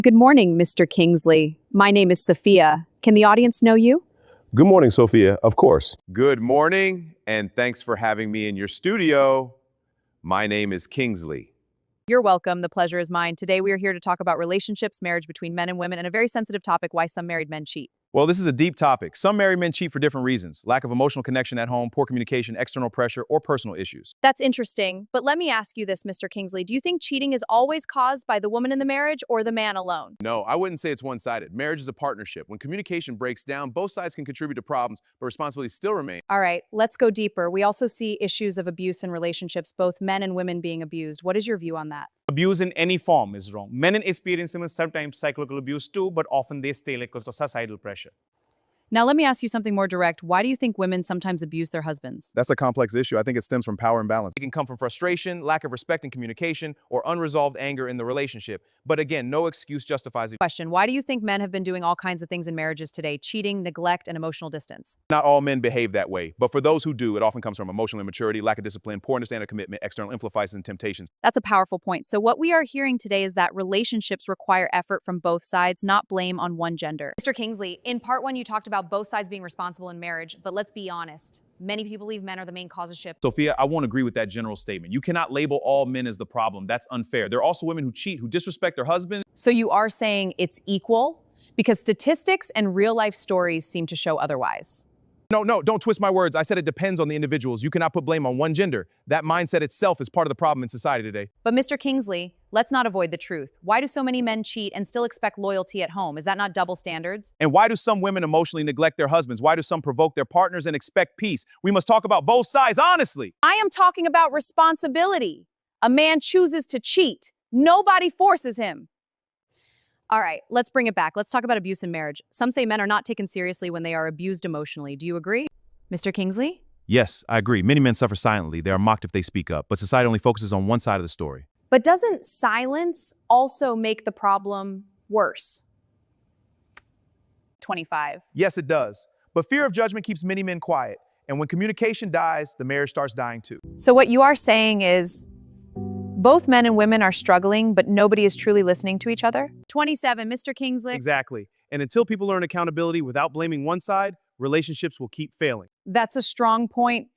Good morning, Mr. Kingsley. My name is Sophia. Can the audience know you? Good morning, Sophia. Of course. Good morning, and thanks for having me in your studio. My name is Kingsley. You're welcome. The pleasure is mine. Today, we are here to talk about relationships, marriage between men and women, and a very sensitive topic, why some married men cheat. Well, this is a deep topic. Some married men cheat for different reasons: lack of emotional connection at home, poor communication, external pressure, or personal issues. That's interesting, but let me ask you this, Mr. Kingsley. Do you think cheating is always caused by the woman in the marriage or the man alone? No, I wouldn't say it's one-sided. Marriage is a partnership. When communication breaks down, both sides can contribute to problems, but responsibilities still remain. All right, let's go deeper. We also see issues of abuse in relationships, both men and women being abused. What is your view on that? Abuse in any form is wrong. Men experience sometimes psychological abuse too, but often they stay because of societal pressure. Now, let me ask you something more direct. Why do you think women sometimes abuse their husbands? That's a complex issue. I think it stems from power imbalance. It can come from frustration, lack of respect and communication, or unresolved anger in the relationship. But again, no excuse justifies it. Question, why do you think men have been doing all kinds of things in marriages today? Cheating, neglect, and emotional distance. Not all men behave that way, but for those who do, it often comes from emotional immaturity, lack of discipline, poor understanding of commitment, external influences, and temptations. That's a powerful point. So what we are hearing today is that relationships require effort from both sides, not blame on one gender. Mr. Kingsley, in part one, you talked about both sides being responsible in marriage, but let's be honest. Many people believe men are the main cause of ship. Sophia, I won't agree with that general statement. You cannot label all men as the problem. That's unfair. There are also women who cheat, who disrespect their husbands. So you are saying it's equal? Because statistics and real life stories seem to show otherwise. No, don't twist my words. I said it depends on the individuals. You cannot put blame on one gender. That mindset itself is part of the problem in society today. But Mr. Kingsley, let's not avoid the truth. Why do so many men cheat and still expect loyalty at home? Is that not double standards? And why do some women emotionally neglect their husbands? Why do some provoke their partners and expect peace? We must talk about both sides honestly. I am talking about responsibility. A man chooses to cheat. Nobody forces him. All right, let's bring it back. Let's talk about abuse in marriage. Some say men are not taken seriously when they are abused emotionally. Do you agree? Mr. Kingsley? Yes, I agree. Many men suffer silently. They are mocked if they speak up, but society only focuses on one side of the story. But doesn't silence also make the problem worse? 25. Yes, it does. But fear of judgment keeps many men quiet. And when communication dies, the marriage starts dying too. So what you are saying is both men and women are struggling, but nobody is truly listening to each other? 27, Mr. Kingsley. Exactly. And until people learn accountability without blaming one side, relationships will keep failing. That's a strong point,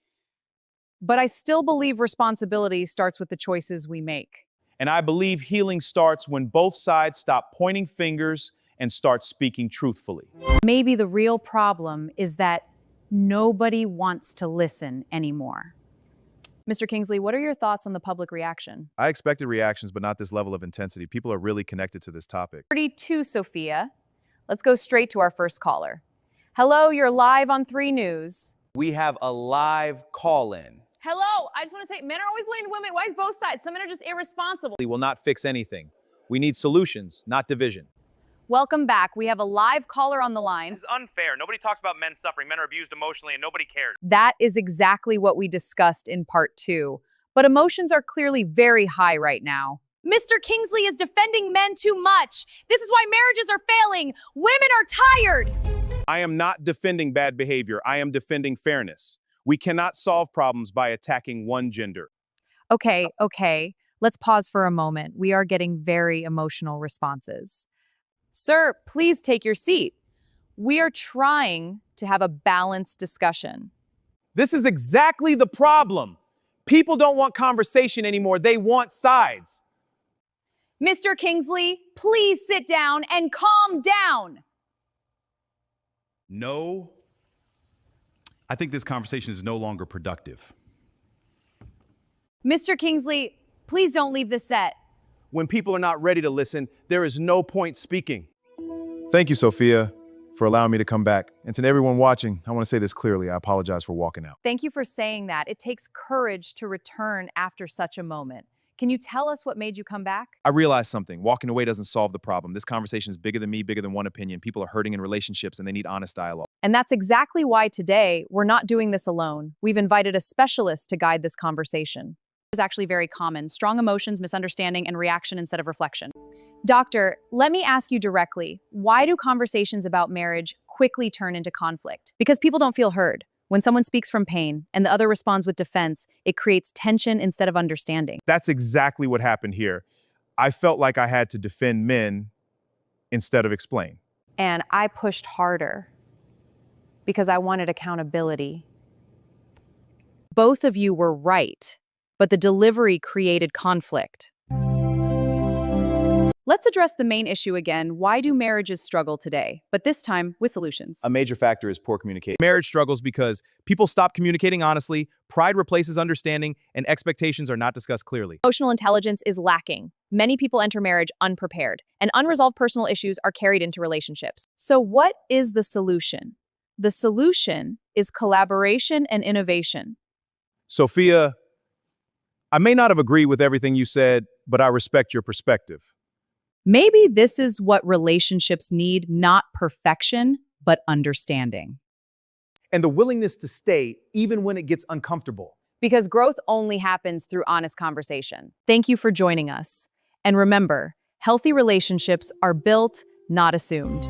but I still believe responsibility starts with the choices we make. And I believe healing starts when both sides stop pointing fingers and start speaking truthfully. Maybe the real problem is that nobody wants to listen anymore. Mr. Kingsley, what are your thoughts on the public reaction? I expected reactions, but not this level of intensity. People are really connected to this topic. 32, Sophia. Let's go straight to our first caller. Hello, you're live on 3 News. We have a live call-in. Hello, I just want to say, men are always blaming women. Why is both sides? Some men are just irresponsible. Will not fix anything. We need solutions, not division. Welcome back. We have a live caller on the line. This is unfair. Nobody talks about men suffering. Men are abused emotionally and nobody cares. That is exactly what we discussed in part 2. But emotions are clearly very high right now. Mr. Kingsley is defending men too much. This is why marriages are failing. Women are tired. I am not defending bad behavior. I am defending fairness. We cannot solve problems by attacking one gender. Okay. Let's pause for a moment. We are getting very emotional responses. Sir, please take your seat. We are trying to have a balanced discussion. This is exactly the problem. People don't want conversation anymore. They want sides. Mr. Kingsley, please sit down and calm down. No, I think this conversation is no longer productive. Mr. Kingsley, please don't leave the set. When people are not ready to listen, there is no point speaking. Thank you, Sophia, for allowing me to come back. And to everyone watching, I want to say this clearly. I apologize for walking out. Thank you for saying that. It takes courage to return after such a moment. Can you tell us what made you come back? I realized something. Walking away doesn't solve the problem. This conversation is bigger than me, bigger than one opinion. People are hurting in relationships and they need honest dialogue. And that's exactly why today we're not doing this alone. We've invited a specialist to guide this conversation. It's actually very common. Strong emotions, misunderstanding, and reaction instead of reflection. Doctor, let me ask you directly, why do conversations about marriage quickly turn into conflict? Because people don't feel heard. When someone speaks from pain and the other responds with defense, it creates tension instead of understanding. That's exactly what happened here. I felt like I had to defend men instead of explain. And I pushed harder because I wanted accountability. Both of you were right, but the delivery created conflict. Let's address the main issue again. Why do marriages struggle today? But this time with solutions. A major factor is poor communication. Marriage struggles because people stop communicating honestly, pride replaces understanding, and expectations are not discussed clearly. Emotional intelligence is lacking. Many people enter marriage unprepared, and unresolved personal issues are carried into relationships. So what is the solution? The solution is collaboration and innovation. Sophia, I may not have agreed with everything you said, but I respect your perspective. Maybe this is what relationships need, not perfection, but understanding. And the willingness to stay even when it gets uncomfortable. Because growth only happens through honest conversation. Thank you for joining us. And remember, healthy relationships are built, not assumed.